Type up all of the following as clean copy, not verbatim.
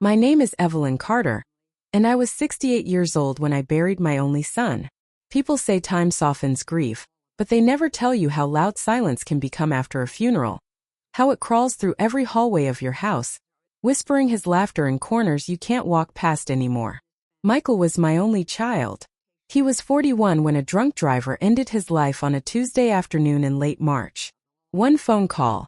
My name is Evelyn Carter, and I was 68 years old when I buried my only son. People say time softens grief, but they never tell you how loud silence can become after a funeral. How it crawls through every hallway of your house, whispering his laughter in corners you can't walk past anymore. Michael was my only child. He was 41 when a drunk driver ended his life on a Tuesday afternoon in late March. One phone call.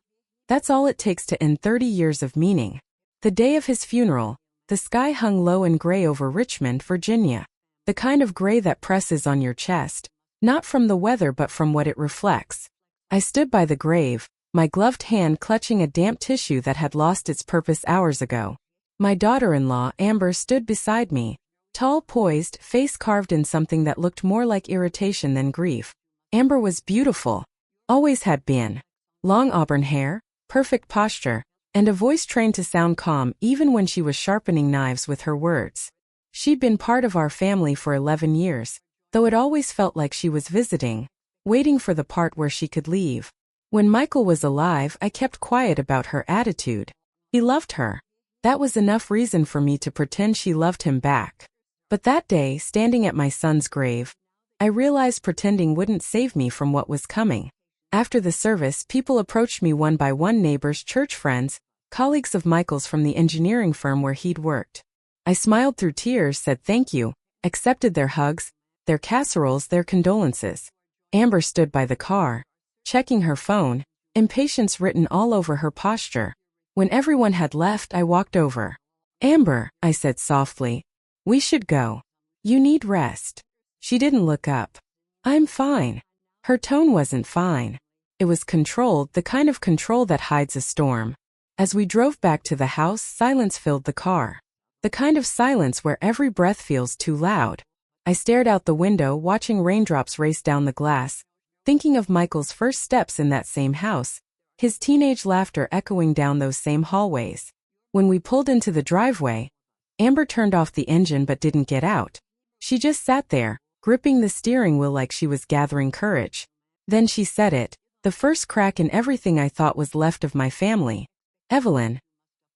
That's all it takes to end 30 years of meaning. The day of his funeral, the sky hung low and gray over Richmond, Virginia. The kind of gray that presses on your chest, not from the weather but from what it reflects. I stood by the grave, my gloved hand clutching a damp tissue that had lost its purpose hours ago. My daughter-in-law, Amber, stood beside me, tall, poised, face carved in something that looked more like irritation than grief. Amber was beautiful. Always had been. Long auburn hair, perfect posture, and a voice trained to sound calm even when she was sharpening knives with her words. She'd been part of our family for 11 years, though it always felt like she was visiting, waiting for the part where she could leave. When Michael was alive, I kept quiet about her attitude. He loved her. That was enough reason for me to pretend she loved him back. But that day, standing at my son's grave, I realized pretending wouldn't save me from what was coming. After the service, people approached me one by one, neighbors, church friends, colleagues of Michael's from the engineering firm where he'd worked. I smiled through tears, said thank you, accepted their hugs, their casseroles, their condolences. Amber stood by the car, checking her phone, impatience written all over her posture. When everyone had left, I walked over. Amber, I said softly, we should go. You need rest. She didn't look up. I'm fine. Her tone wasn't fine. It was controlled, the kind of control that hides a storm. As we drove back to the house, silence filled the car. The kind of silence where every breath feels too loud. I stared out the window, watching raindrops race down the glass, thinking of Michael's first steps in that same house, his teenage laughter echoing down those same hallways. When we pulled into the driveway, Amber turned off the engine but didn't get out. She just sat there, gripping the steering wheel like she was gathering courage. Then she said it, the first crack in everything I thought was left of my family. Evelyn,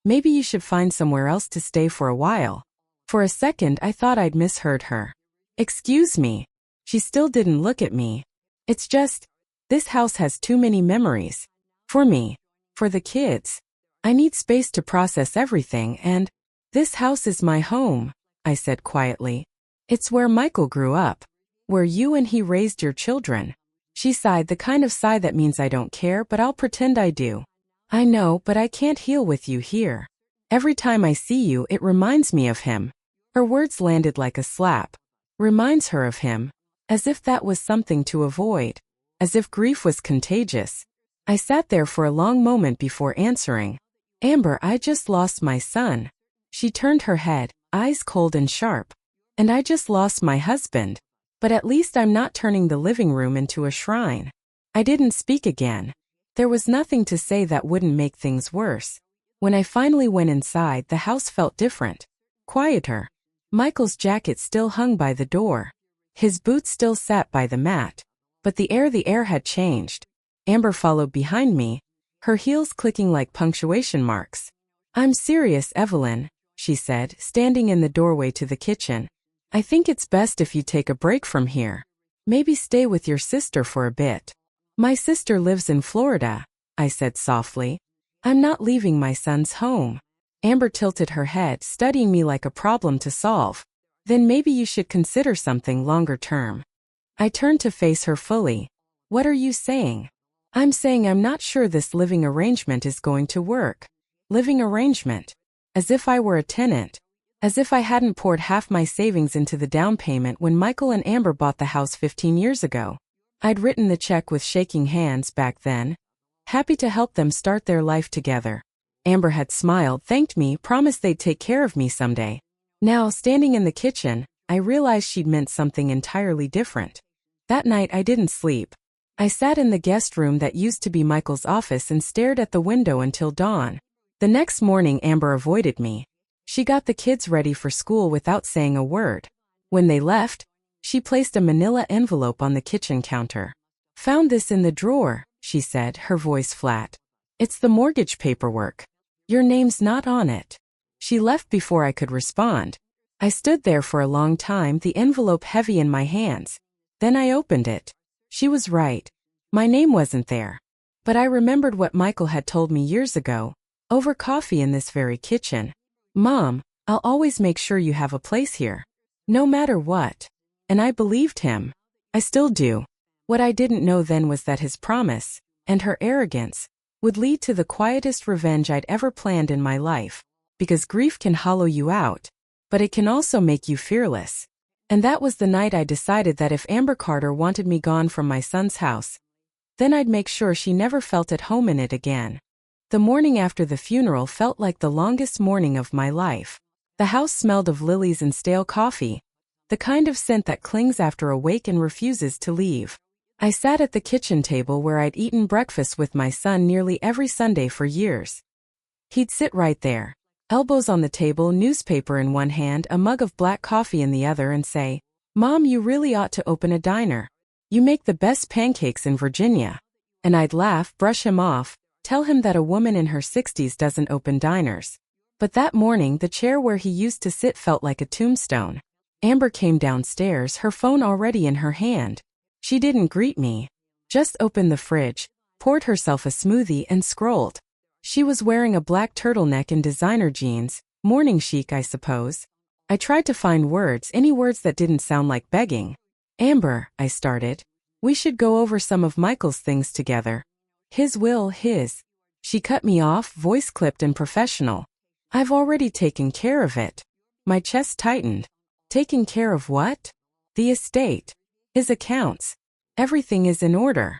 maybe you should find somewhere else to stay for a while. For a second I thought I'd misheard her. Excuse me. She still didn't look at me. It's just, this house has too many memories. For me. For the kids. I need space to process everything, and this house is my home, I said quietly. It's where Michael grew up. Where you and he raised your children. She sighed, the kind of sigh that means I don't care, but I'll pretend I do. I know, but I can't heal with you here. Every time I see you, it reminds me of him. Her words landed like a slap. Reminds her of him. As if that was something to avoid. As if grief was contagious. I sat there for a long moment before answering. Amber, I just lost my son. She turned her head, eyes cold and sharp. And I just lost my husband. But at least I'm not turning the living room into a shrine. I didn't speak again. There was nothing to say that wouldn't make things worse. When I finally went inside, the house felt different. Quieter. Michael's jacket still hung by the door. His boots still sat by the mat. But the air had changed. Amber followed behind me, her heels clicking like punctuation marks. I'm serious, Evelyn, she said, standing in the doorway to the kitchen. I think it's best if you take a break from here. Maybe stay with your sister for a bit. My sister lives in Florida, I said softly. I'm not leaving my son's home. Amber tilted her head, studying me like a problem to solve. Then maybe you should consider something longer term. I turned to face her fully. What are you saying? I'm saying I'm not sure this living arrangement is going to work. Living arrangement. As if I were a tenant. As if I hadn't poured half my savings into the down payment when Michael and Amber bought the house 15 years ago. I'd written the check with shaking hands back then. Happy to help them start their life together. Amber had smiled, thanked me, promised they'd take care of me someday. Now, standing in the kitchen, I realized she'd meant something entirely different. That night I didn't sleep. I sat in the guest room that used to be Michael's office and stared at the window until dawn. The next morning Amber avoided me. She got the kids ready for school without saying a word. When they left, she placed a manila envelope on the kitchen counter. Found this in the drawer, she said, her voice flat. It's the mortgage paperwork. Your name's not on it. She left before I could respond. I stood there for a long time, the envelope heavy in my hands. Then I opened it. She was right. My name wasn't there. But I remembered what Michael had told me years ago, over coffee in this very kitchen. Mom, I'll always make sure you have a place here. No matter what. And I believed him. I still do. What I didn't know then was that his promise, and her arrogance, would lead to the quietest revenge I'd ever planned in my life. Because grief can hollow you out, but it can also make you fearless. And that was the night I decided that if Amber Carter wanted me gone from my son's house, then I'd make sure she never felt at home in it again. The morning after the funeral felt like the longest morning of my life. The house smelled of lilies and stale coffee, the kind of scent that clings after a wake and refuses to leave. I sat at the kitchen table where I'd eaten breakfast with my son nearly every Sunday for years. He'd sit right there, elbows on the table, newspaper in one hand, a mug of black coffee in the other, and say, "Mom, you really ought to open a diner. You make the best pancakes in Virginia." And I'd laugh, brush him off, tell him that a woman in her 60s doesn't open diners. But that morning, the chair where he used to sit felt like a tombstone. Amber came downstairs, her phone already in her hand. She didn't greet me, just opened the fridge, poured herself a smoothie, and scrolled. She was wearing a black turtleneck and designer jeans, morning chic, I suppose. I tried to find words, any words that didn't sound like begging. "Amber," I started, "we should go over some of Michael's things together." "His will, his." She cut me off, voice clipped and professional. "I've already taken care of it." My chest tightened. Taken care of what? The estate. His accounts. Everything is in order.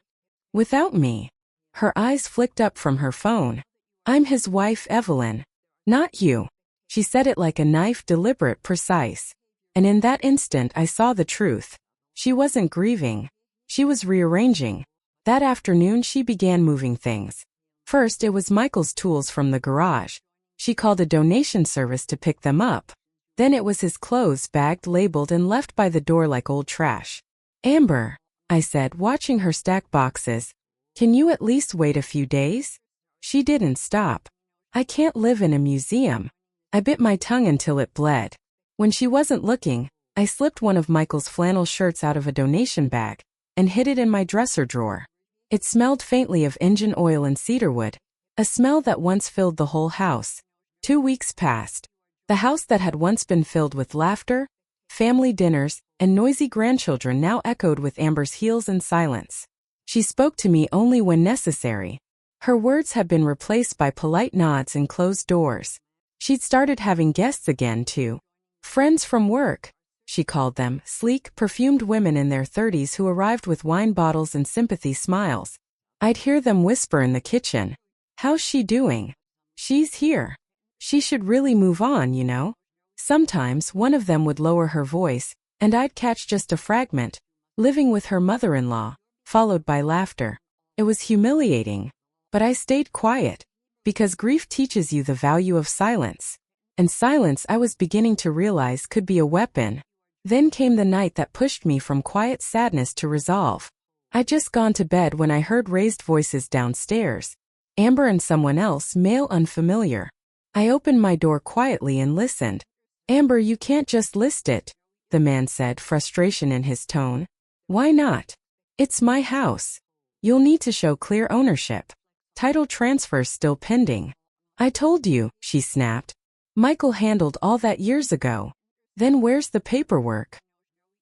Without me. Her eyes flicked up from her phone. "I'm his wife, Evelyn. Not you." She said it like a knife, deliberate, precise. And in that instant I saw the truth. She wasn't grieving. She was rearranging. That afternoon she began moving things. First it was Michael's tools from the garage. She called a donation service to pick them up. Then it was his clothes, bagged, labeled, and left by the door like old trash. "Amber," I said, watching her stack boxes, "can you at least wait a few days?" She didn't stop. "I can't live in a museum." I bit my tongue until it bled. When she wasn't looking, I slipped one of Michael's flannel shirts out of a donation bag and hid it in my dresser drawer. It smelled faintly of engine oil and cedarwood, a smell that once filled the whole house. 2 weeks passed. The house that had once been filled with laughter, family dinners, and noisy grandchildren now echoed with Amber's heels and silence. She spoke to me only when necessary. Her words had been replaced by polite nods and closed doors. She'd started having guests again, too. Friends from work, she called them, sleek, perfumed women in their 30s who arrived with wine bottles and sympathy smiles. I'd hear them whisper in the kitchen, "How's she doing? She's here. She should really move on, you know." Sometimes one of them would lower her voice, and I'd catch just a fragment, "living with her mother-in-law," followed by laughter. It was humiliating. But I stayed quiet, because grief teaches you the value of silence. And silence, I was beginning to realize, could be a weapon. Then came the night that pushed me from quiet sadness to resolve. I'd just gone to bed when I heard raised voices downstairs. Amber and someone else, male unfamiliar. I opened my door quietly and listened. "Amber, you can't just list it," the man said, frustration in his tone. "Why not? It's my house. You'll need to show clear ownership. Title transfer's still pending." "I told you," she snapped. "Michael handled all that years ago." "Then where's the paperwork?"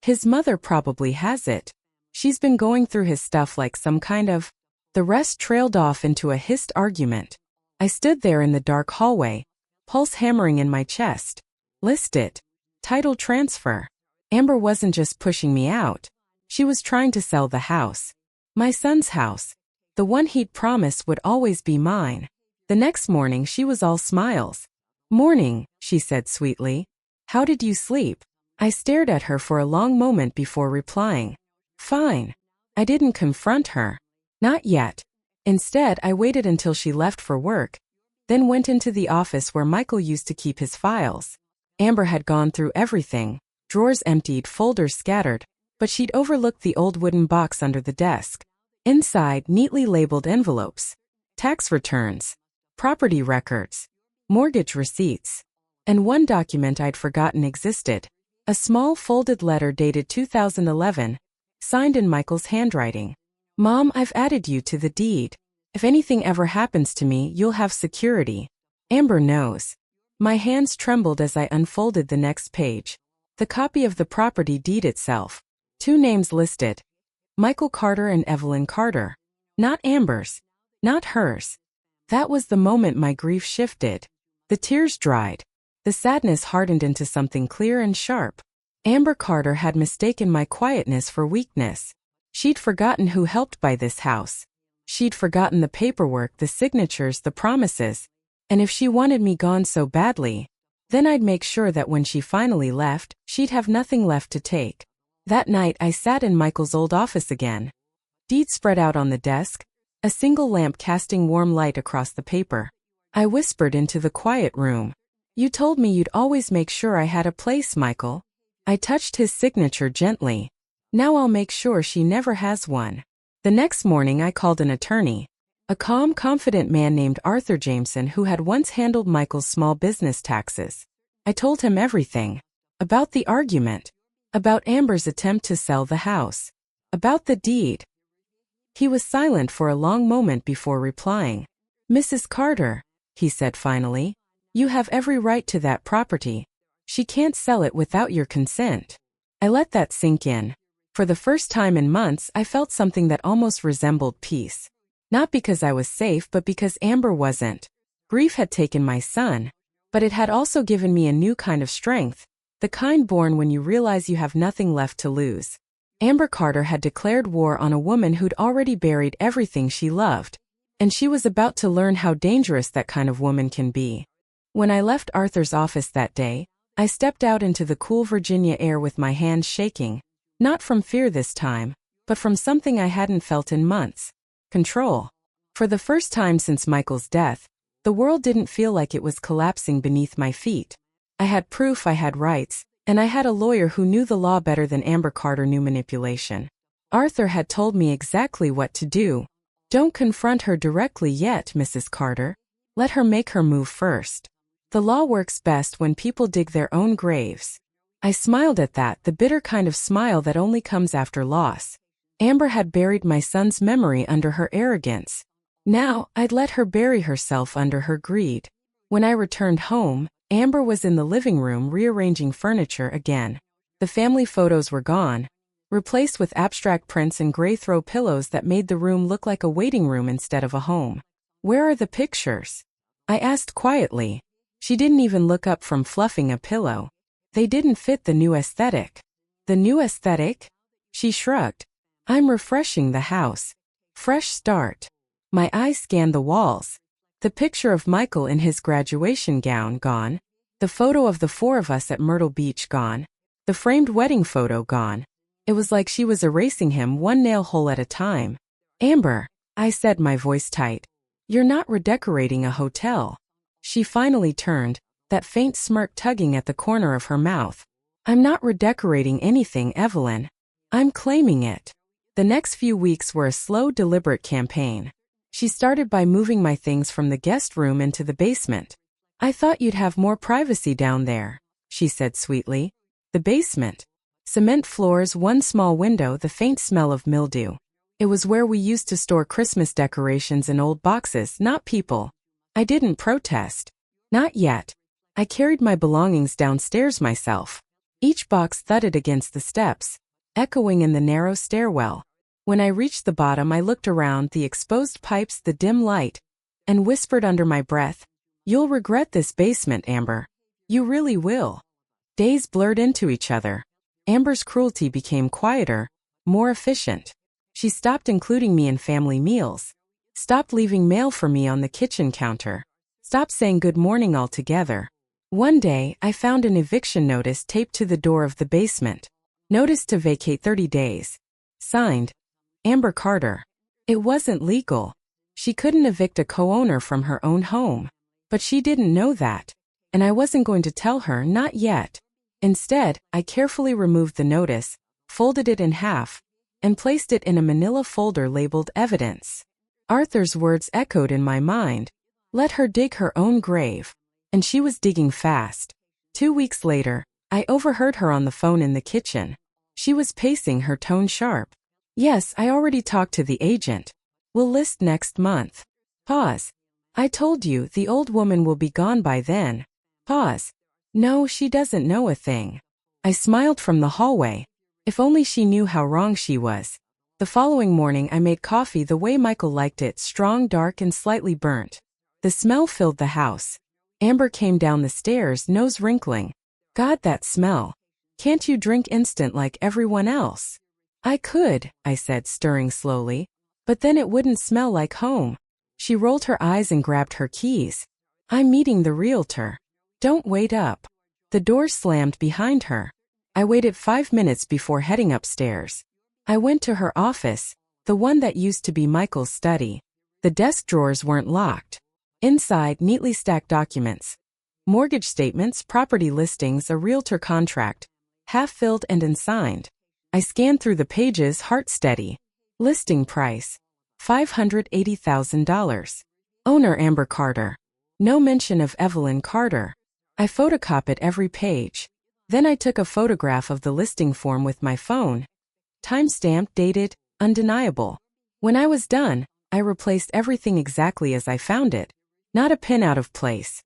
"His mother probably has it. She's been going through his stuff like some kind of—" The rest trailed off into a hissed argument. I stood there in the dark hallway, pulse hammering in my chest. List it. Title transfer. Amber wasn't just pushing me out. She was trying to sell the house. My son's house. The one he'd promised would always be mine. The next morning she was all smiles. "Morning," she said sweetly. "How did you sleep?" I stared at her for a long moment before replying. "Fine." I didn't confront her. Not yet. Instead, I waited until she left for work, then went into the office where Michael used to keep his files. Amber had gone through everything, drawers emptied, folders scattered, but she'd overlooked the old wooden box under the desk. Inside, neatly labeled envelopes. Tax returns. Property records. Mortgage receipts. And one document I'd forgotten existed. A small folded letter dated 2011, signed in Michael's handwriting. Mom, I've added you to the deed. If anything ever happens to me, you'll have security. Amber knows. My hands trembled as I unfolded the next page. The copy of the property deed itself. 2 names listed. Michael Carter and Evelyn Carter. Not Amber's. Not hers. That was the moment my grief shifted. The tears dried. The sadness hardened into something clear and sharp. Amber Carter had mistaken my quietness for weakness. She'd forgotten who helped buy this house. She'd forgotten the paperwork, the signatures, the promises. And if she wanted me gone so badly, then I'd make sure that when she finally left, she'd have nothing left to take. That night I sat in Michael's old office again. Deed spread out on the desk, a single lamp casting warm light across the paper. I whispered into the quiet room. You told me you'd always make sure I had a place, Michael. I touched his signature gently. Now I'll make sure she never has one. The next morning I called an attorney. A calm, confident man named Arthur Jameson who had once handled Michael's small business taxes. I told him everything. About the argument. About Amber's attempt to sell the house. About the deed. He was silent for a long moment before replying. Mrs. Carter, he said finally, you have every right to that property. She can't sell it without your consent. I let that sink in. For the first time in months, I felt something that almost resembled peace. Not because I was safe, but because Amber wasn't. Grief had taken my son, but it had also given me a new kind of strength, the kind born when you realize you have nothing left to lose. Amber Carter had declared war on a woman who'd already buried everything she loved, and she was about to learn how dangerous that kind of woman can be. When I left Arthur's office that day, I stepped out into the cool Virginia air with my hands shaking, not from fear this time, but from something I hadn't felt in months. Control. For the first time since Michael's death, the world didn't feel like it was collapsing beneath my feet. I had proof, I had rights, and I had a lawyer who knew the law better than Amber Carter knew manipulation. Arthur had told me exactly what to do. Don't confront her directly yet, Mrs. Carter. Let her make her move first. The law works best when people dig their own graves. I smiled at that, the bitter kind of smile that only comes after loss. Amber had buried my son's memory under her arrogance. Now, I'd let her bury herself under her greed. When I returned home, Amber was in the living room rearranging furniture again. The family photos were gone, replaced with abstract prints and gray throw pillows that made the room look like a waiting room instead of a home. Where are the pictures? I asked quietly. She didn't even look up from fluffing a pillow. They didn't fit the new aesthetic. The new aesthetic? She shrugged. I'm refreshing the house. Fresh start. My eyes scanned the walls. The picture of Michael in his graduation gown gone. The photo of the 4 of us at Myrtle Beach gone. The framed wedding photo gone. It was like she was erasing him one nail hole at a time. Amber, I said, my voice tight. You're not redecorating a hotel. She finally turned, that faint smirk tugging at the corner of her mouth. I'm not redecorating anything, Evelyn. I'm claiming it. The next few weeks were a slow, deliberate campaign. She started by moving my things from the guest room into the basement. I thought you'd have more privacy down there, she said sweetly. The basement. Cement floors, one small window, the faint smell of mildew. It was where we used to store Christmas decorations in old boxes, not people. I didn't protest. Not yet. I carried my belongings downstairs myself. Each box thudded against the steps, echoing in the narrow stairwell. When I reached the bottom, I looked around, the exposed pipes, the dim light, and whispered under my breath, "You'll regret this basement, Amber. You really will." Days blurred into each other. Amber's cruelty became quieter, more efficient. She stopped including me in family meals, stopped leaving mail for me on the kitchen counter, stopped saying good morning altogether. One day, I found an eviction notice taped to the door of the basement. Notice to vacate 30 days. Signed, Amber Carter. It wasn't legal. She couldn't evict a co-owner from her own home. But she didn't know that. And I wasn't going to tell her, not yet. Instead, I carefully removed the notice, folded it in half, and placed it in a manila folder labeled evidence. Arthur's words echoed in my mind. Let her dig her own grave. And she was digging fast. 2 weeks later, I overheard her on the phone in the kitchen. She was pacing, her tone sharp. Yes, I already talked to the agent. We'll list next month. Pause. I told you the old woman will be gone by then. Pause. No, she doesn't know a thing. I smiled from the hallway. If only she knew how wrong she was. The following morning I made coffee the way Michael liked it, strong, dark, and slightly burnt. The smell filled the house. Amber came down the stairs, nose wrinkling. God, that smell. Can't you drink instant like everyone else? I could, I said, stirring slowly. But then it wouldn't smell like home. She rolled her eyes and grabbed her keys. I'm meeting the realtor. Don't wait up. The door slammed behind her. I waited 5 minutes before heading upstairs. I went to her office, the one that used to be Michael's study. The desk drawers weren't locked. Inside, neatly stacked documents. Mortgage statements, property listings, a realtor contract, half-filled and unsigned. I scanned through the pages, heart steady. Listing price, $580,000. Owner Amber Carter. No mention of Evelyn Carter. I photocopied every page. Then I took a photograph of the listing form with my phone. Time-stamped, dated, undeniable. When I was done, I replaced everything exactly as I found it. Not a pin out of place.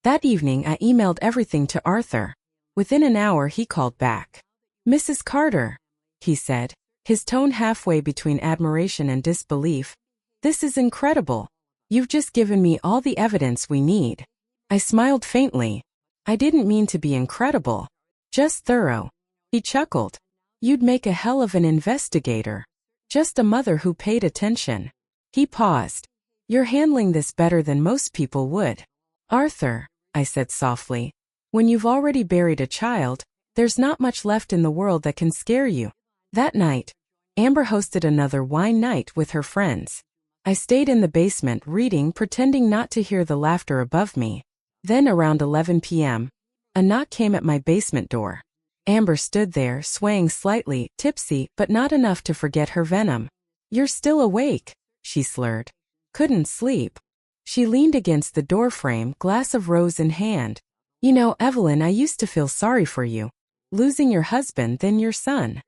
That evening I emailed everything to Arthur. Within an hour he called back. Mrs. Carter, he said, his tone halfway between admiration and disbelief. This is incredible. You've just given me all the evidence we need. I smiled faintly. I didn't mean to be incredible. Just thorough. He chuckled. You'd make a hell of an investigator. Just a mother who paid attention. He paused. You're handling this better than most people would. Arthur, I said softly, when you've already buried a child, there's not much left in the world that can scare you. That night, Amber hosted another wine night with her friends. I stayed in the basement reading, pretending not to hear the laughter above me. Then around 11 p.m., a knock came at my basement door. Amber stood there, swaying slightly, tipsy, but not enough to forget her venom. You're still awake, she slurred. Couldn't sleep. She leaned against the doorframe, glass of rose in hand. You know, Evelyn, I used to feel sorry for you. Losing your husband, then your son.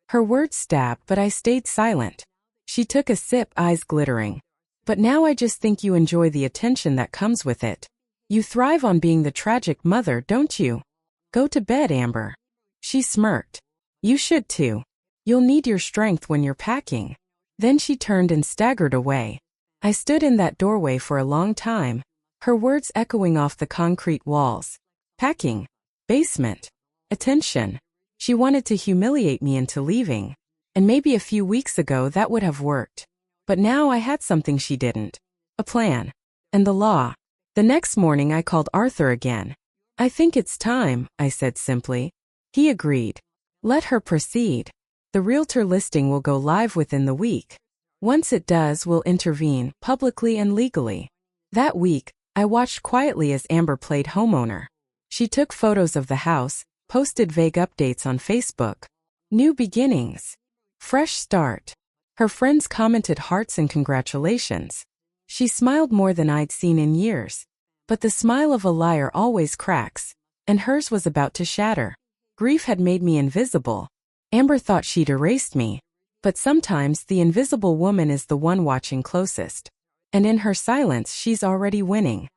Her words stabbed, but I stayed silent. She took a sip, eyes glittering. But now I just think you enjoy the attention that comes with it. You thrive on being the tragic mother, don't you? Go to bed, Amber. She smirked. You should too. You'll need your strength when you're packing. Then she turned and staggered away. I stood in that doorway for a long time, her words echoing off the concrete walls. Packing. Basement. Attention. She wanted to humiliate me into leaving. And maybe a few weeks ago that would have worked. But now I had something she didn't. A plan. And the law. The next morning I called Arthur again. I think it's time, I said simply. He agreed. Let her proceed. The realtor listing will go live within the week. Once it does, we'll intervene, publicly and legally. That week, I watched quietly as Amber played homeowner. She took photos of the house, posted vague updates on Facebook. New beginnings. Fresh start. Her friends commented hearts and congratulations. She smiled more than I'd seen in years. But the smile of a liar always cracks, and hers was about to shatter. Grief had made me invisible. Amber thought she'd erased me. But sometimes the invisible woman is the one watching closest. And in her silence she's already winning.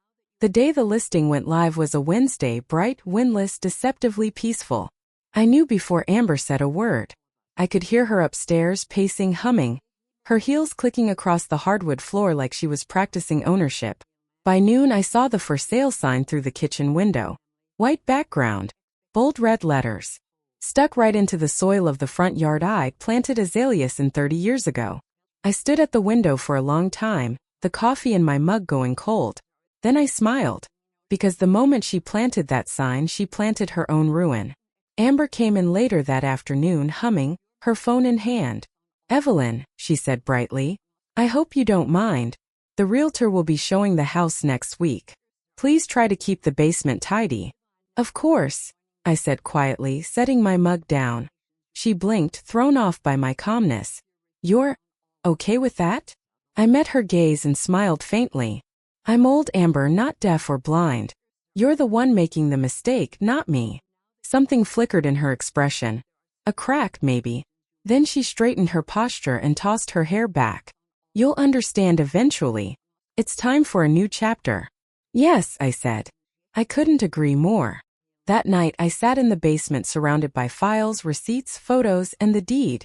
The day the listing went live was a Wednesday, bright, windless, deceptively peaceful. I knew before Amber said a word. I could hear her upstairs, pacing, humming, her heels clicking across the hardwood floor like she was practicing ownership. By noon I saw the for sale sign through the kitchen window. White background. Bold red letters. Stuck right into the soil of the front yard. I planted azaleas in 30 years ago. I stood at the window for a long time, the coffee in my mug going cold. Then I smiled. Because the moment she planted that sign, she planted her own ruin. Amber came in later that afternoon, humming, her phone in hand. Evelyn, she said brightly, I hope you don't mind. The realtor will be showing the house next week. Please try to keep the basement tidy. Of course, I said quietly, setting my mug down. She blinked, thrown off by my calmness. You're okay with that? I met her gaze and smiled faintly. I'm old, Amber, not deaf or blind. You're the one making the mistake, not me. Something flickered in her expression. A crack, maybe. Then she straightened her posture and tossed her hair back. You'll understand eventually. It's time for a new chapter. Yes, I said. I couldn't agree more. That night I sat in the basement surrounded by files, receipts, photos, and the deed.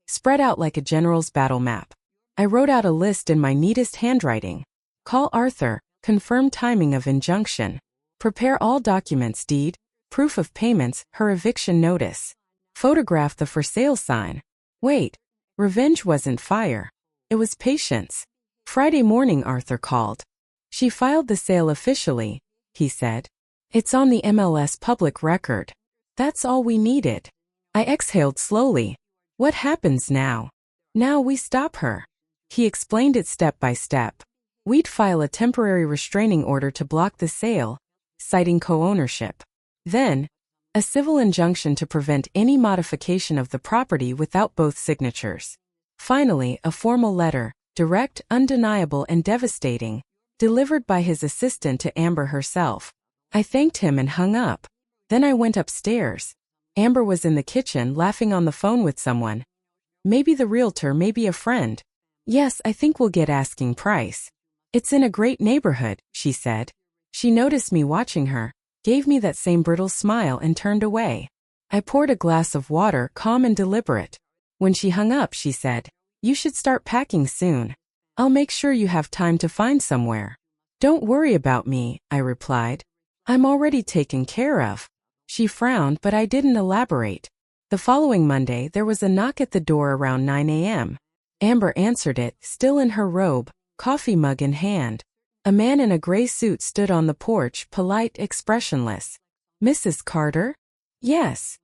Spread out like a general's battle map. I wrote out a list in my neatest handwriting. Call Arthur, confirm timing of injunction. Prepare all documents, deed, proof of payments, her eviction notice. Photograph the for sale sign. Wait, revenge wasn't fire. It was patience. Friday morning Arthur called. She filed the sale officially, he said. It's on the MLS public record. That's all we needed. I exhaled slowly. What happens now? Now we stop her. He explained it step by step. We'd file a temporary restraining order to block the sale, citing co-ownership. Then, a civil injunction to prevent any modification of the property without both signatures. Finally, a formal letter, direct, undeniable, and devastating, delivered by his assistant to Amber herself. I thanked him and hung up. Then I went upstairs. Amber was in the kitchen laughing on the phone with someone. Maybe the realtor, maybe a friend. Yes, I think we'll get asking price. It's in a great neighborhood, she said. She noticed me watching her, gave me that same brittle smile and turned away. I poured a glass of water, calm and deliberate. When she hung up, she said, You should start packing soon. I'll make sure you have time to find somewhere. Don't worry about me, I replied. I'm already taken care of. She frowned, but I didn't elaborate. The following Monday, there was a knock at the door around 9 a.m. Amber answered it, still in her robe, coffee mug in hand. A man in a gray suit stood on the porch, polite, expressionless. Mrs. Carter? Yes.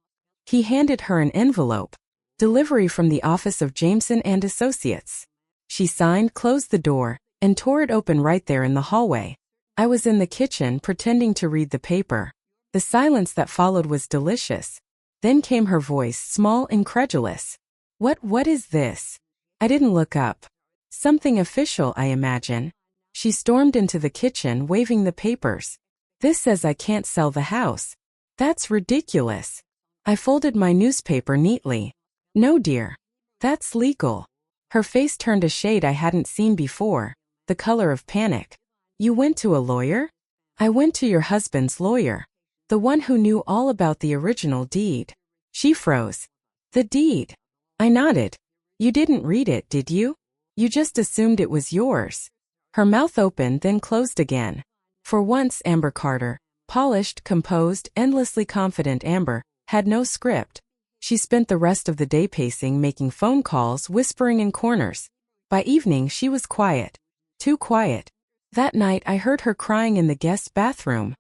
He handed her an envelope. Delivery from the office of Jameson and Associates. She signed, closed the door, and tore it open right there in the hallway. I was in the kitchen, pretending to read the paper. The silence that followed was delicious. Then came her voice, small, incredulous. What is this? I didn't look up. Something official, I imagine. She stormed into the kitchen, waving the papers. This says I can't sell the house. That's ridiculous. I folded my newspaper neatly. No, dear. That's legal. Her face turned a shade I hadn't seen before, the color of panic. You went to a lawyer? I went to your husband's lawyer. The one who knew all about the original deed. She froze. The deed. I nodded. You didn't read it, did you? You just assumed it was yours. Her mouth opened, then closed again. For once, Amber Carter, polished, composed, endlessly confident Amber, had no script. She spent the rest of the day pacing, making phone calls, whispering in corners. By evening, she was quiet. Too quiet. That night, I heard her crying in the guest bathroom.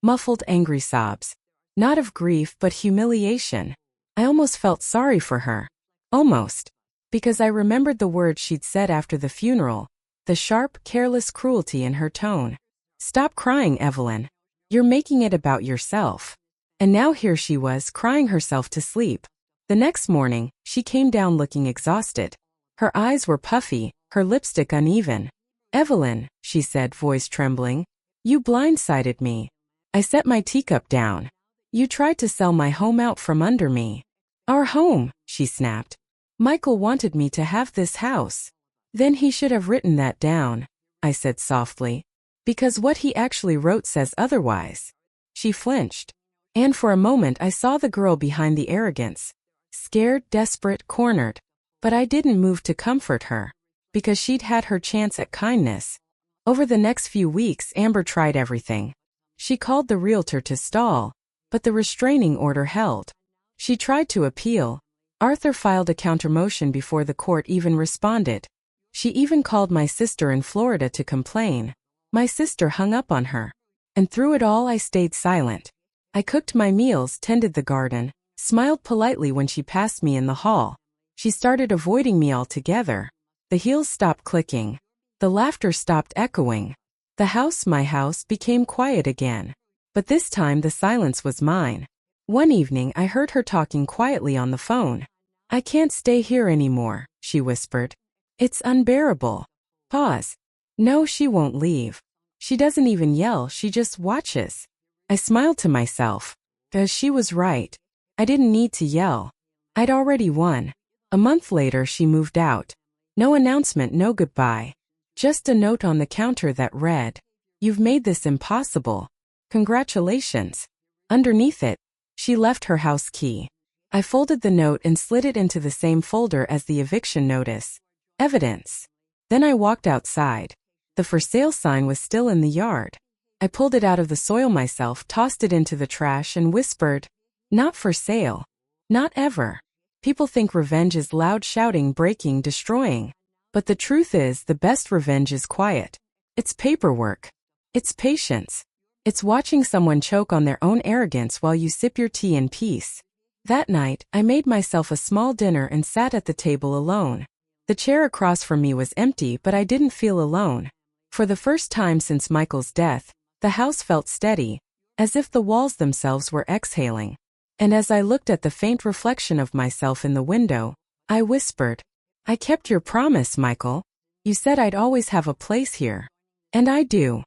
Muffled, angry sobs. Not of grief, but humiliation. I almost felt sorry for her. Almost. Because I remembered the words she'd said after the funeral, the sharp, careless cruelty in her tone. Stop crying, Evelyn. You're making it about yourself. And now here she was, crying herself to sleep. The next morning, she came down looking exhausted. Her eyes were puffy, her lipstick uneven. Evelyn, she said, voice trembling. You blindsided me. I set my teacup down. You tried to sell my home out from under me. Our home, she snapped. Michael wanted me to have this house. Then he should have written that down, I said softly. Because what he actually wrote says otherwise. She flinched. And for a moment I saw the girl behind the arrogance. Scared, desperate, cornered. But I didn't move to comfort her. Because she'd had her chance at kindness. Over the next few weeks, Amber tried everything. She called the realtor to stall, but the restraining order held. She tried to appeal. Arthur filed a countermotion before the court even responded. She even called my sister in Florida to complain. My sister hung up on her. And through it all I stayed silent. I cooked my meals, tended the garden, smiled politely when she passed me in the hall. She started avoiding me altogether. The heels stopped clicking. The laughter stopped echoing. The house, my house, became quiet again. But this time the silence was mine. One evening I heard her talking quietly on the phone. I can't stay here anymore, she whispered. It's unbearable. Pause. No, she won't leave. She doesn't even yell, she just watches. I smiled to myself. She was right. I didn't need to yell. I'd already won. A month later she moved out. No announcement, no goodbye. Just a note on the counter that read, "You've made this impossible. Congratulations." Underneath it, she left her house key. I folded the note and slid it into the same folder as the eviction notice. Evidence. Then I walked outside. The for sale sign was still in the yard. I pulled it out of the soil myself, tossed it into the trash, and whispered, "Not for sale. Not ever." People think revenge is loud shouting, breaking, destroying. But the truth is, the best revenge is quiet. It's paperwork. It's patience. It's watching someone choke on their own arrogance while you sip your tea in peace. That night, I made myself a small dinner and sat at the table alone. The chair across from me was empty, but I didn't feel alone. For the first time since Michael's death, the house felt steady, as if the walls themselves were exhaling. And as I looked at the faint reflection of myself in the window, I whispered, "I kept your promise, Michael. You said I'd always have a place here. And I do."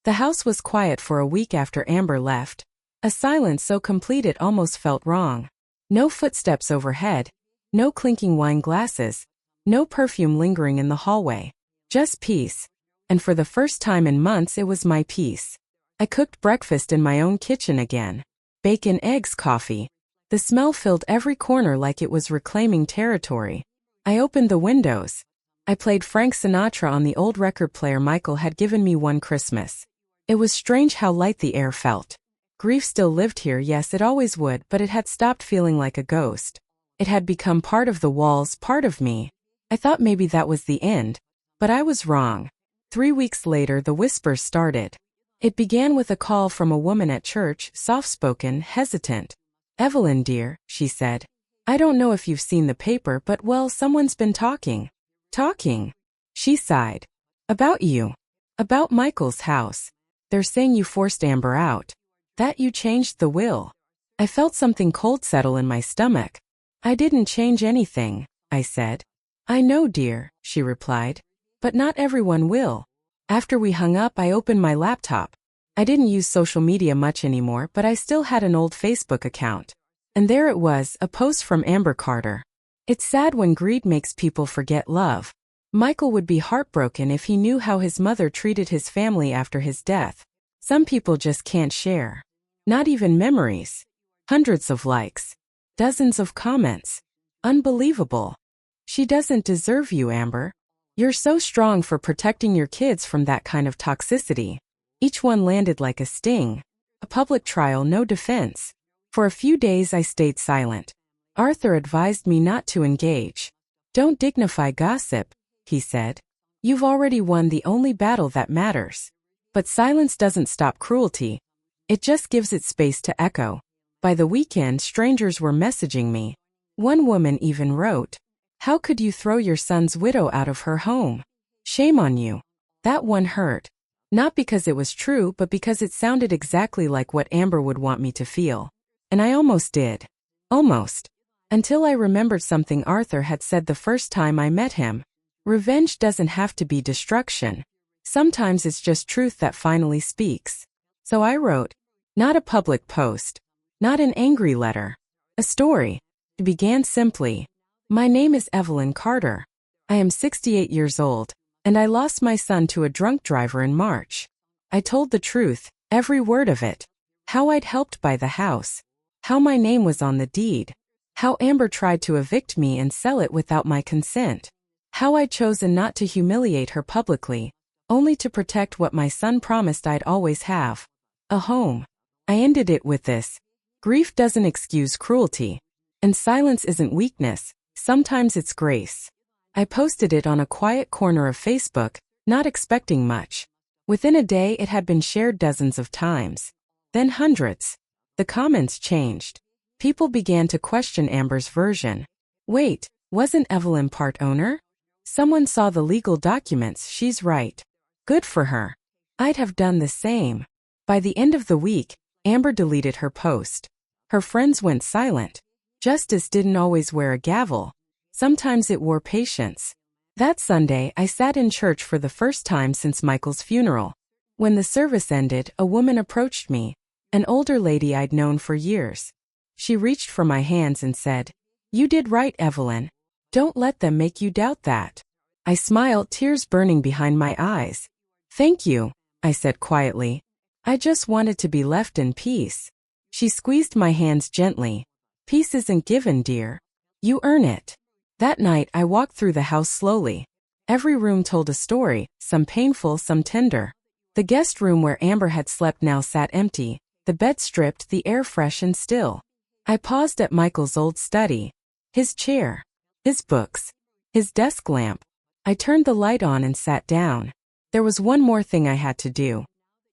The house was quiet for a week after Amber left, a silence so complete it almost felt wrong. No footsteps overhead, no clinking wine glasses, no perfume lingering in the hallway. Just peace. And for the first time in months it was my peace. I cooked breakfast in my own kitchen again. Bacon, eggs, coffee. The smell filled every corner like it was reclaiming territory. I opened the windows. I played Frank Sinatra on the old record player Michael had given me one Christmas. It was strange how light the air felt. Grief still lived here, yes, it always would, but it had stopped feeling like a ghost. It had become part of the walls, part of me. I thought maybe that was the end, but I was wrong. 3 weeks later, the whispers started. It began with a call from a woman at church, soft-spoken, hesitant. "Evelyn, dear," she said. "I don't know if you've seen the paper, but well, someone's been talking." "Talking?" She sighed. "About you. About Michael's house. They're saying you forced Amber out. That you changed the will." I felt something cold settle in my stomach. "I didn't change anything," I said. "I know, dear," she replied. "But not everyone will." After we hung up, I opened my laptop. I didn't use social media much anymore, but I still had an old Facebook account. And there it was, a post from Amber Carter. "It's sad when greed makes people forget love. Michael would be heartbroken if he knew how his mother treated his family after his death. Some people just can't share. Not even memories." Hundreds of likes. Dozens of comments. Unbelievable. "She doesn't deserve you, Amber. You're so strong for protecting your kids from that kind of toxicity." Each one landed like a sting. A public trial, no defense. For a few days I stayed silent. Arthur advised me not to engage. "Don't dignify gossip," he said. "You've already won the only battle that matters." But silence doesn't stop cruelty. It just gives it space to echo. By the weekend, strangers were messaging me. One woman even wrote, "How could you throw your son's widow out of her home? Shame on you." That one hurt. Not because it was true, but because it sounded exactly like what Amber would want me to feel. And I almost did. Almost. Until I remembered something Arthur had said the first time I met him. Revenge doesn't have to be destruction. Sometimes it's just truth that finally speaks. So I wrote. Not a public post. Not an angry letter. A story. It began simply. "My name is Evelyn Carter. I am 68 years old, and I lost my son to a drunk driver in March." I told the truth, every word of it. How I'd helped buy the house. How my name was on the deed. How Amber tried to evict me and sell it without my consent. How I'd chosen not to humiliate her publicly, only to protect what my son promised I'd always have. A home. I ended it with this. Grief doesn't excuse cruelty. And silence isn't weakness, sometimes it's grace. I posted it on a quiet corner of Facebook, not expecting much. Within a day it had been shared dozens of times. Then hundreds. The comments changed. People began to question Amber's version. Wait, wasn't Evelyn part owner? Someone saw the legal documents, she's right. Good for her. I'd have done the same. By the end of the week, Amber deleted her post. Her friends went silent. Justice didn't always wear a gavel. Sometimes it wore patience. That Sunday, I sat in church for the first time since Michael's funeral. When the service ended, a woman approached me. an older lady I'd known for years. She reached for my hands and said, "You did right, Evelyn. Don't let them make you doubt that." I smiled, tears burning behind my eyes. "Thank you," I said quietly. "I just wanted to be left in peace." She squeezed my hands gently. "Peace isn't given, dear. You earn it." That night I walked through the house slowly. Every room told a story, some painful, some tender. The guest room where Amber had slept now sat empty, the bed stripped, the air fresh and still. I paused at Michael's old study. His chair. His books. His desk lamp. I turned the light on and sat down. There was one more thing I had to do.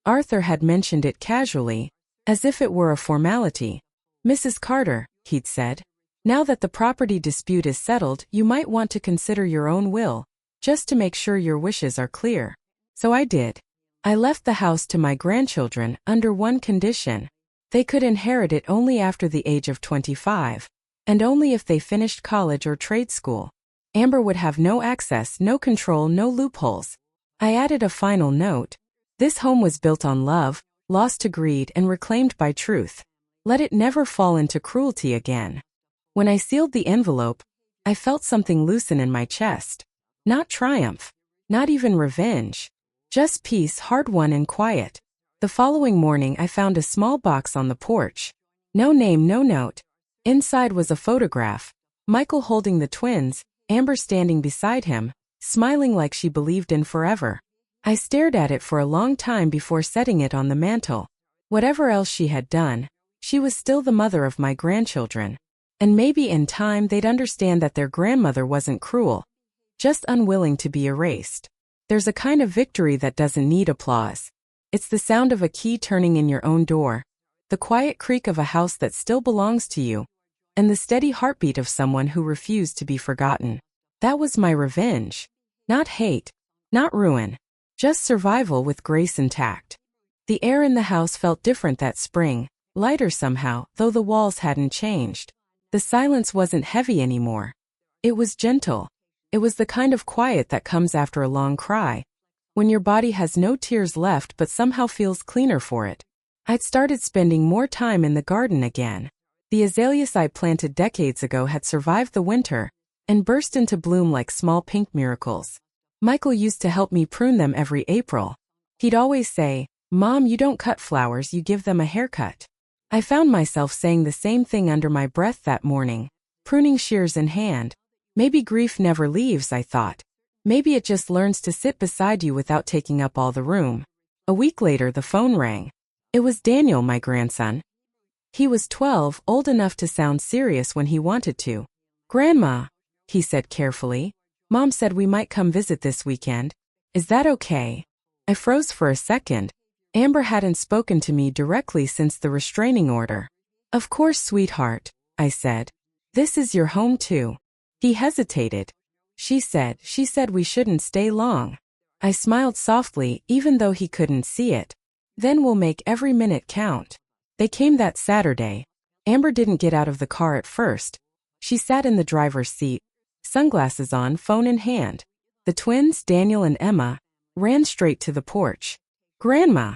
Arthur had mentioned it casually, as if it were a formality. "Mrs. Carter," he'd said, "now that the property dispute is settled, you might want to consider your own will, just to make sure your wishes are clear." So I did. I left the house to my grandchildren under one condition. They could inherit it only after the age of 25, and only if they finished college or trade school. Amber would have no access, no control, no loopholes. I added a final note. This home was built on love, lost to greed, and reclaimed by truth. Let it never fall into cruelty again. When I sealed the envelope, I felt something loosen in my chest. Not triumph. Not even revenge. Just peace, hard-won and quiet. The following morning I found a small box on the porch. No name, no note. Inside was a photograph. Michael holding the twins, Amber standing beside him, smiling like she believed in forever. I stared at it for a long time before setting it on the mantel. Whatever else she had done, she was still the mother of my grandchildren. And maybe in time they'd understand that their grandmother wasn't cruel, just unwilling to be erased. There's a kind of victory that doesn't need applause. It's the sound of a key turning in your own door, the quiet creak of a house that still belongs to you, and the steady heartbeat of someone who refused to be forgotten. That was my revenge. Not hate, not ruin, just survival with grace intact. The air in the house felt different that spring, lighter somehow, though the walls hadn't changed. The silence wasn't heavy anymore. It was gentle. It was the kind of quiet that comes after a long cry, when your body has no tears left but somehow feels cleaner for it. I'd started spending more time in the garden again. The azaleas I planted decades ago had survived the winter and burst into bloom like small pink miracles. Michael used to help me prune them every April. He'd always say, "Mom, you don't cut flowers, you give them a haircut." I found myself saying the same thing under my breath that morning, pruning shears in hand. Maybe grief never leaves, I thought. Maybe it just learns to sit beside you without taking up all the room. A week later, the phone rang. It was Daniel, my grandson. He was 12, old enough to sound serious when he wanted to. "Grandma," he said carefully, "Mom said we might come visit this weekend. Is that okay?" I froze for a second. Amber hadn't spoken to me directly since the restraining order. "Of course, sweetheart," I said. "This is your home too." He hesitated. She said we shouldn't stay long." I smiled softly, even though he couldn't see it. "Then we'll make every minute count." They came that Saturday. Amber didn't get out of the car at first. She sat in the driver's seat, sunglasses on, phone in hand. The twins, Daniel and Emma, ran straight to the porch. "Grandma!"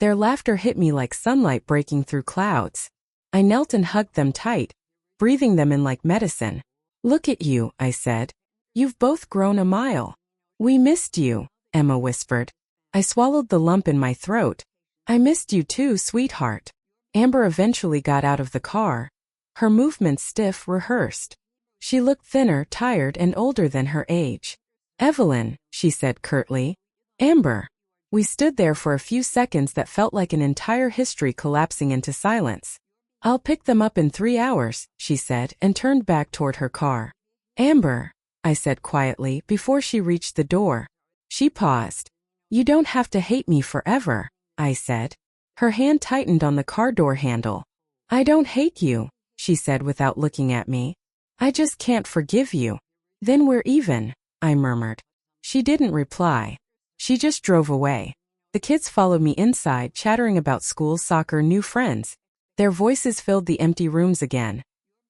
Their laughter hit me like sunlight breaking through clouds. I knelt and hugged them tight, breathing them in like medicine. "Look at you," I said. "You've both grown a mile." "We missed you," Emma whispered. I swallowed the lump in my throat. "I missed you too, sweetheart." Amber eventually got out of the car, her movements stiff, rehearsed. She looked thinner, tired, and older than her age. "Evelyn," she said curtly. "Amber." We stood there for a few seconds that felt like an entire history collapsing into silence. "I'll pick them up in 3 hours," she said, and turned back toward her car. "Amber," I said quietly before she reached the door. She paused. "You don't have to hate me forever," I said. Her hand tightened on the car door handle. "I don't hate you," she said without looking at me. "I just can't forgive you." "Then we're even," I murmured. She didn't reply. She just drove away. The kids followed me inside, chattering about school, soccer, new friends. Their voices filled the empty rooms again.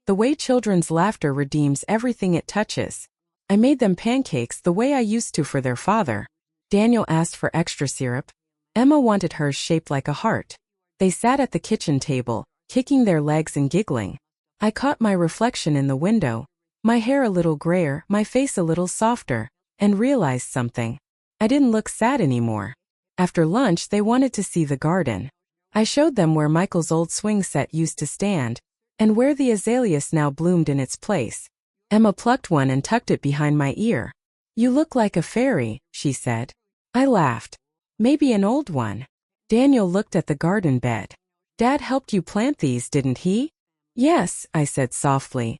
The way children's laughter redeems everything it touches. I made them pancakes the way I used to for their father. Daniel asked for extra syrup. Emma wanted hers shaped like a heart. They sat at the kitchen table, kicking their legs and giggling. I caught my reflection in the window, my hair a little grayer, my face a little softer, and realized something. I didn't look sad anymore. After lunch, they wanted to see the garden. I showed them where Michael's old swing set used to stand, and where the azaleas now bloomed in its place. Emma plucked one and tucked it behind my ear. "You look like a fairy," she said. I laughed. "Maybe an old one." Daniel looked at the garden bed. "Dad helped you plant these, didn't he?" "Yes," I said softly.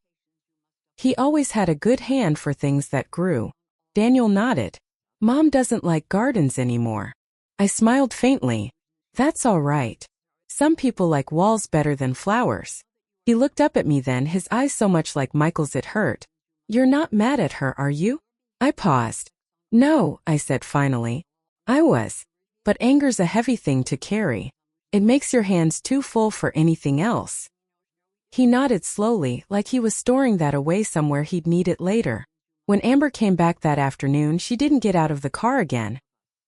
"He always had a good hand for things that grew." Daniel nodded. "Mom doesn't like gardens anymore." I smiled faintly. "That's all right. Some people like walls better than flowers." He looked up at me then, his eyes so much like Michael's it hurt. "You're not mad at her, are you?" I paused. "No," I said finally. "I was. But anger's a heavy thing to carry. It makes your hands too full for anything else." He nodded slowly, like he was storing that away somewhere he'd need it later. When Amber came back that afternoon, she didn't get out of the car again.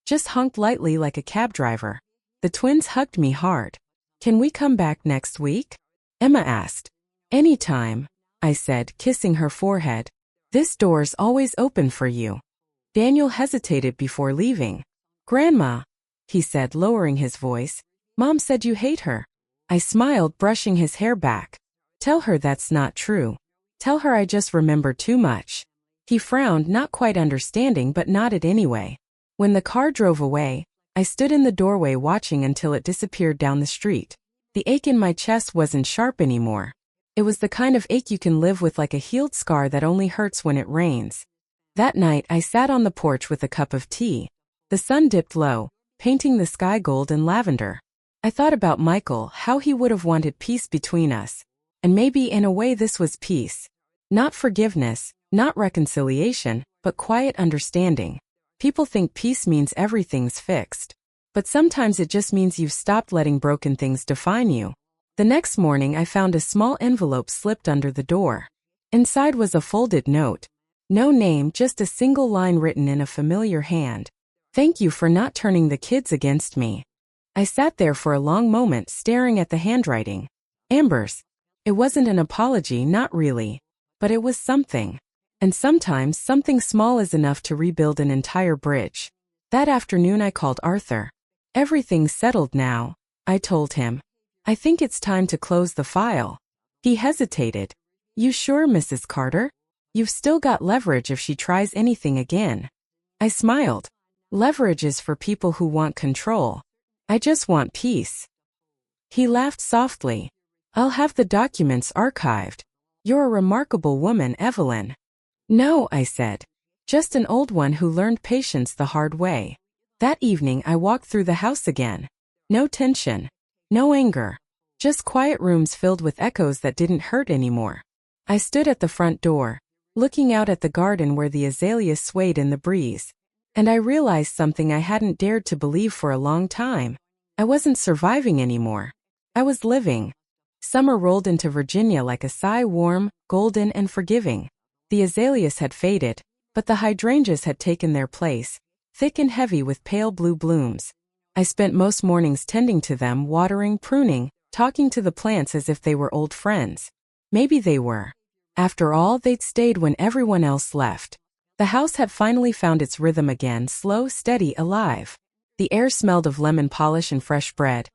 Just honked lightly like a cab driver. The twins hugged me hard. "Can we come back next week?" Emma asked. "Anytime," I said, kissing her forehead. "This door's always open for you." Daniel hesitated before leaving. "Grandma," he said, lowering his voice, "Mom said you hate her." I smiled, brushing his hair back. "Tell her that's not true. Tell her I just remember too much." He frowned, not quite understanding, but nodded anyway. When the car drove away, I stood in the doorway watching until it disappeared down the street. The ache in my chest wasn't sharp anymore. It was the kind of ache you can live with, like a healed scar that only hurts when it rains. That night, I sat on the porch with a cup of tea. The sun dipped low, painting the sky gold and lavender. I thought about Michael, how he would have wanted peace between us. And maybe in a way this was peace. Not forgiveness, not reconciliation, but quiet understanding. People think peace means everything's fixed. But sometimes it just means you've stopped letting broken things define you. The next morning I found a small envelope slipped under the door. Inside was a folded note. No name, just a single line written in a familiar hand. "Thank you for not turning the kids against me." I sat there for a long moment staring at the handwriting. Amber's. It wasn't an apology, not really. But it was something. And sometimes something small is enough to rebuild an entire bridge. That afternoon I called Arthur. "Everything's settled now," I told him. "I think it's time to close the file." He hesitated. "You sure, Mrs. Carter? You've still got leverage if she tries anything again." I smiled. "Leverage is for people who want control. I just want peace." He laughed softly. "I'll have the documents archived. You're a remarkable woman, Evelyn." "No," I said. "Just an old one who learned patience the hard way." That evening I walked through the house again. No tension. No anger. Just quiet rooms filled with echoes that didn't hurt anymore. I stood at the front door, looking out at the garden where the azaleas swayed in the breeze. And I realized something I hadn't dared to believe for a long time. I wasn't surviving anymore. I was living. Summer rolled into Virginia like a sigh, warm, golden, and forgiving. The azaleas had faded, but the hydrangeas had taken their place, thick and heavy with pale blue blooms. I spent most mornings tending to them, watering, pruning, talking to the plants as if they were old friends. Maybe they were. After all, they'd stayed when everyone else left. The house had finally found its rhythm again, slow, steady, alive. The air smelled of lemon polish and fresh bread.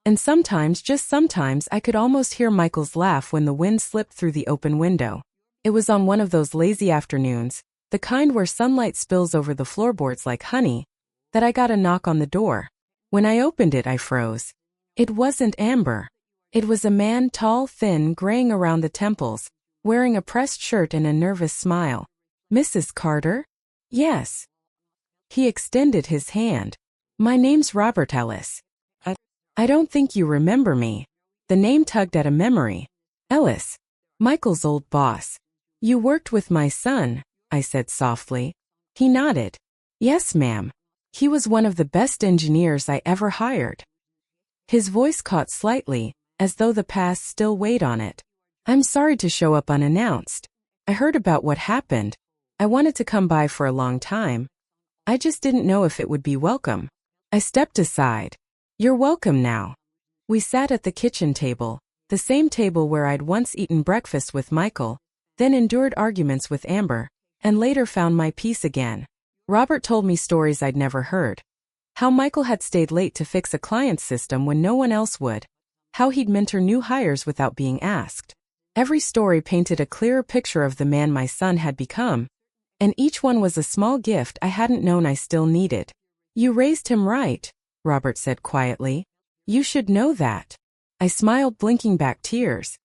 And sometimes, just sometimes, I could almost hear Michael's laugh when the wind slipped through the open window. It was on one of those lazy afternoons, the kind where sunlight spills over the floorboards like honey, that I got a knock on the door. When I opened it, I froze. It wasn't Amber. It was a man, tall, thin, graying around the temples, wearing a pressed shirt and a nervous smile. "Mrs. Carter?" "Yes." He extended his hand. "My name's Robert Ellis. I don't think you remember me." The name tugged at a memory. "Ellis. Michael's old boss." "You worked with my son," I said softly. He nodded. "Yes, ma'am. He was one of the best engineers I ever hired." His voice caught slightly, as though the past still weighed on it. "I'm sorry to show up unannounced. I heard about what happened. I wanted to come by for a long time. I just didn't know if it would be welcome." I stepped aside. "You're welcome now." We sat at the kitchen table, the same table where I'd once eaten breakfast with Michael, then endured arguments with Amber, and later found my peace again. Robert told me stories I'd never heard. How Michael had stayed late to fix a client's system when no one else would. How he'd mentor new hires without being asked. Every story painted a clearer picture of the man my son had become, and each one was a small gift I hadn't known I still needed. "You raised him right," Robert said quietly. "You should know that." I smiled, blinking back tears.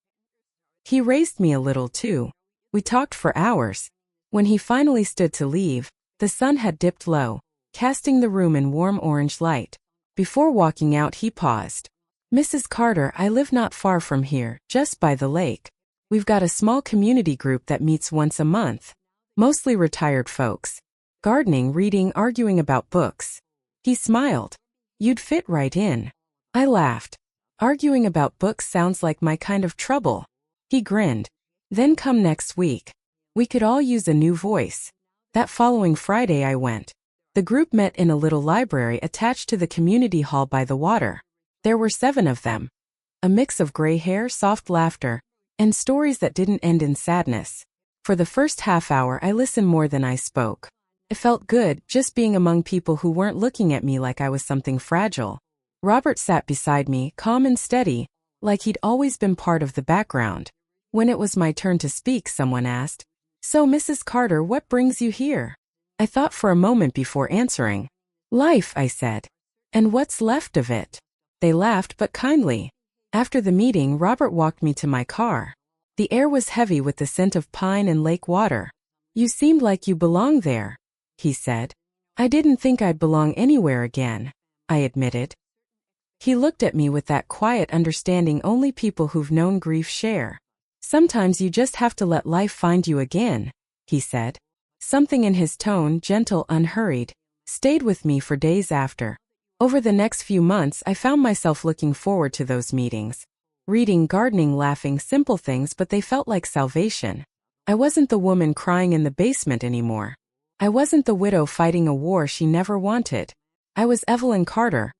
"He raised me a little too." We talked for hours. When he finally stood to leave, the sun had dipped low, casting the room in warm orange light. Before walking out, he paused. "Mrs. Carter, I live not far from here, just by the lake. We've got a small community group that meets once a month. Mostly retired folks. Gardening, reading, arguing about books." He smiled. "You'd fit right in." I laughed. "Arguing about books sounds like my kind of trouble." He grinned. "Then come next week. We could all use a new voice." That following Friday I went. The group met in a little library attached to the community hall by the water. There were 7 of them. A mix of gray hair, soft laughter, and stories that didn't end in sadness. For the first half hour I listened more than I spoke. It felt good, just being among people who weren't looking at me like I was something fragile. Robert sat beside me, calm and steady, like he'd always been part of the background. When it was my turn to speak, someone asked, "So, Mrs. Carter, what brings you here?" I thought for a moment before answering. "Life," I said. "And what's left of it?" They laughed, but kindly. After the meeting, Robert walked me to my car. The air was heavy with the scent of pine and lake water. "You seemed like you belonged there," he said. "I didn't think I'd belong anywhere again," I admitted. He looked at me with that quiet understanding only people who've known grief share. "Sometimes you just have to let life find you again," he said. Something in his tone, gentle, unhurried, stayed with me for days after. Over the next few months, I found myself looking forward to those meetings. Reading, gardening, laughing, simple things, but they felt like salvation. I wasn't the woman crying in the basement anymore. I wasn't the widow fighting a war she never wanted. I was Evelyn Carter.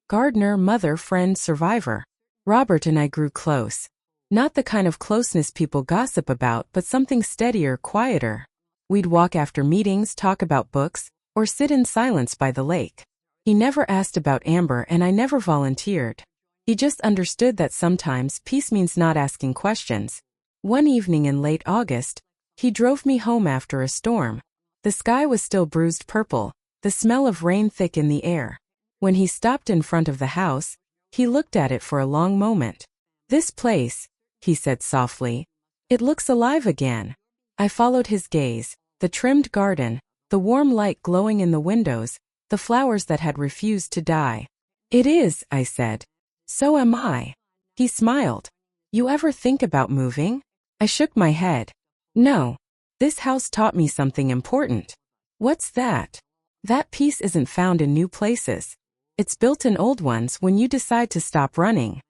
Gardener, mother, friend, survivor. Robert and I grew close. Not the kind of closeness people gossip about, but something steadier, quieter. We'd walk after meetings, talk about books, or sit in silence by the lake. He never asked about Amber and I never volunteered. He just understood that sometimes peace means not asking questions. One evening in late August, he drove me home after a storm. The sky was still bruised purple, the smell of rain thick in the air. When he stopped in front of the house, he looked at it for a long moment. "This place," he said softly, "it looks alive again." I followed his gaze. The trimmed garden, the warm light glowing in the windows, the flowers that had refused to die. "It is," I said. "So am I." He smiled. "You ever think about moving?" I shook my head. "No. This house taught me something important." "What's that?" "That peace isn't found in new places. It's built in old ones when you decide to stop running."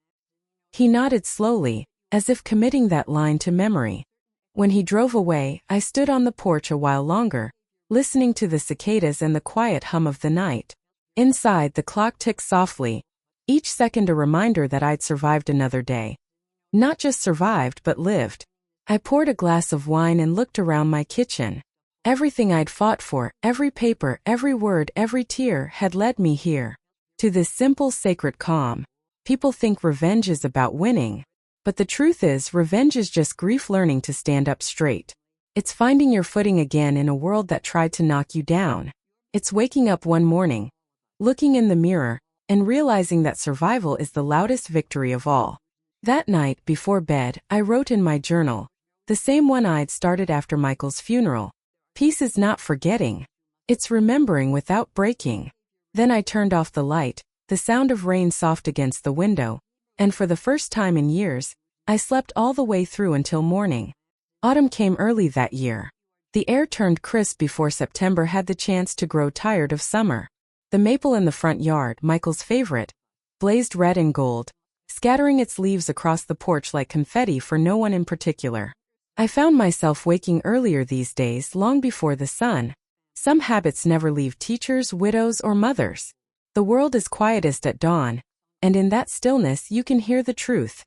He nodded slowly, as if committing that line to memory. When he drove away, I stood on the porch a while longer, listening to the cicadas and the quiet hum of the night. Inside, the clock ticked softly, each second a reminder that I'd survived another day. Not just survived, but lived. I poured a glass of wine and looked around my kitchen. Everything I'd fought for, every paper, every word, every tear, had led me here. To this simple, sacred calm. People think revenge is about winning. But the truth is, revenge is just grief learning to stand up straight. It's finding your footing again in a world that tried to knock you down. It's waking up one morning, looking in the mirror, and realizing that survival is the loudest victory of all. That night, before bed, I wrote in my journal, the same one I'd started after Michael's funeral. "Peace is not forgetting. It's remembering without breaking." Then I turned off the light, the sound of rain soft against the window, and for the first time in years, I slept all the way through until morning. Autumn came early that year. The air turned crisp before September had the chance to grow tired of summer. The maple in the front yard, Michael's favorite, blazed red and gold, scattering its leaves across the porch like confetti for no one in particular. I found myself waking earlier these days, long before the sun. Some habits never leave teachers, widows, or mothers. The world is quietest at dawn, And in that stillness you can hear the truth.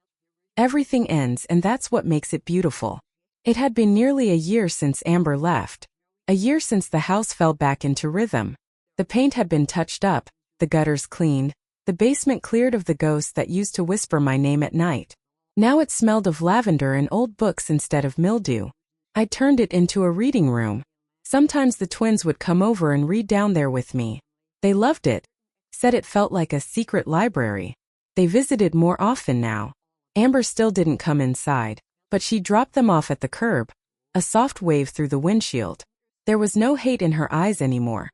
Everything ends, and that's what makes it beautiful. It had been nearly a year since Amber left. A year since the house fell back into rhythm. The paint had been touched up, the gutters cleaned, the basement cleared of the ghosts that used to whisper my name at night. Now it smelled of lavender and old books instead of mildew. I turned it into a reading room. Sometimes the twins would come over and read down there with me. They loved it. Said it felt like a secret library. They visited more often now. Amber still didn't come inside, but she dropped them off at the curb. A soft wave through the windshield. There was no hate in her eyes anymore.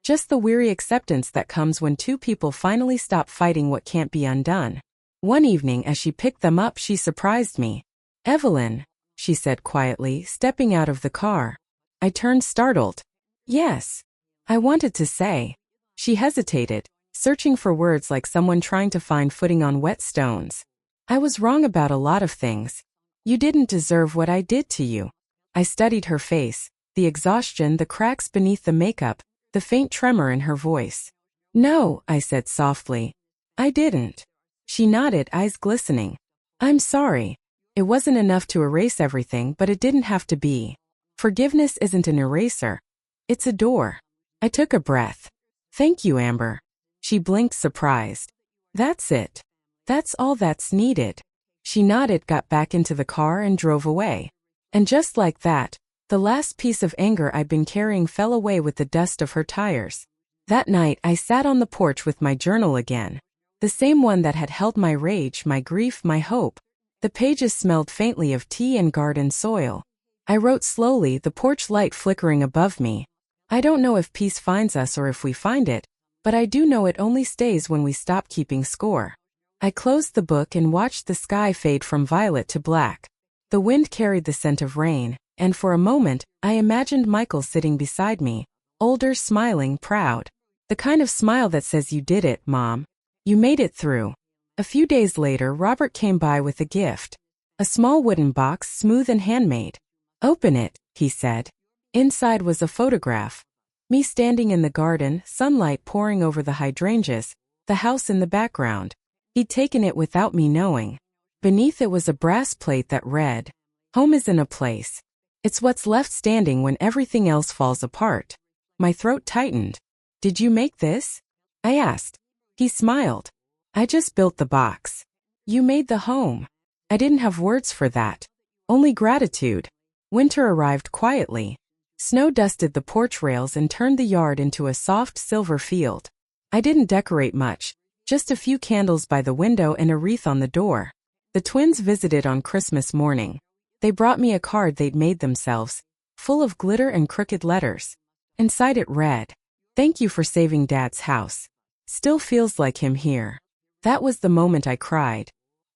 Just the weary acceptance that comes when two people finally stop fighting what can't be undone. One evening as she picked them up, she surprised me. "Evelyn," she said quietly, stepping out of the car. I turned startled. "Yes." I wanted to say. She hesitated, searching for words like someone trying to find footing on wet stones. "I was wrong about a lot of things. You didn't deserve what I did to you." I studied her face, the exhaustion, the cracks beneath the makeup, the faint tremor in her voice. "No," I said softly. "I didn't." She nodded, eyes glistening. "I'm sorry. It wasn't enough to erase everything, but it didn't have to be. Forgiveness isn't an eraser. It's a door." I took a breath. "Thank you, Amber." She blinked, surprised. "That's it. That's all that's needed." She nodded, got back into the car and drove away. And just like that, the last piece of anger I'd been carrying fell away with the dust of her tires. That night I sat on the porch with my journal again. The same one that had held my rage, my grief, my hope. The pages smelled faintly of tea and garden soil. I wrote slowly, the porch light flickering above me. I don't know if peace finds us or if we find it, but I do know it only stays when we stop keeping score. I closed the book and watched the sky fade from violet to black. The wind carried the scent of rain, and for a moment, I imagined Michael sitting beside me, older, smiling, proud. The kind of smile that says, "You did it, Mom. You made it through." A few days later, Robert came by with a gift. A small wooden box, smooth and handmade. "Open it," he said. Inside was a photograph. Me standing in the garden, sunlight pouring over the hydrangeas, the house in the background. He'd taken it without me knowing. Beneath it was a brass plate that read, "Home isn't a place. It's what's left standing when everything else falls apart." My throat tightened. "Did you make this?" I asked. He smiled. "I just built the box." "You made the home." I didn't have words for that. Only gratitude. Winter arrived quietly. Snow dusted the porch rails and turned the yard into a soft silver field. I didn't decorate much, just a few candles by the window and a wreath on the door. The twins visited on Christmas morning. They brought me a card they'd made themselves, full of glitter and crooked letters. Inside it read, "Thank you for saving Dad's house. Still feels like him here." That was the moment I cried.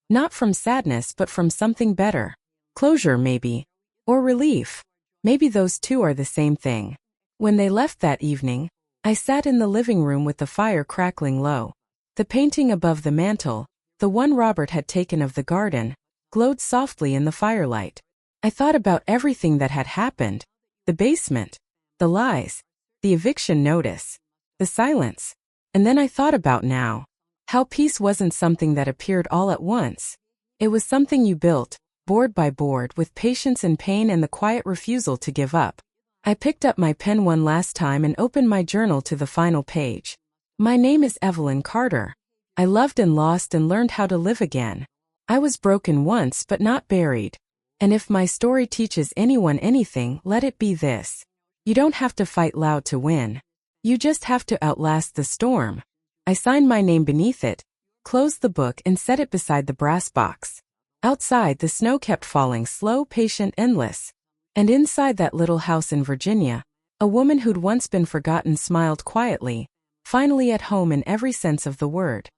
Not from sadness, but from something better. Closure, maybe. Or relief. Maybe those two are the same thing. When they left that evening, I sat in the living room with the fire crackling low. The painting above the mantel, the one Robert had taken of the garden, glowed softly in the firelight. I thought about everything that had happened. The basement. The lies. The eviction notice. The silence. And then I thought about now. How peace wasn't something that appeared all at once. It was something you built, board by board, with patience and pain and the quiet refusal to give up. I picked up my pen one last time and opened my journal to the final page. My name is Evelyn Carter. I loved and lost and learned how to live again. I was broken once but not buried. And if my story teaches anyone anything, let it be this. You don't have to fight loud to win. You just have to outlast the storm. I signed my name beneath it, closed the book and set it beside the brass box. Outside, the snow kept falling, slow, patient, endless. And inside that little house in Virginia, a woman who'd once been forgotten smiled quietly, finally at home in every sense of the word.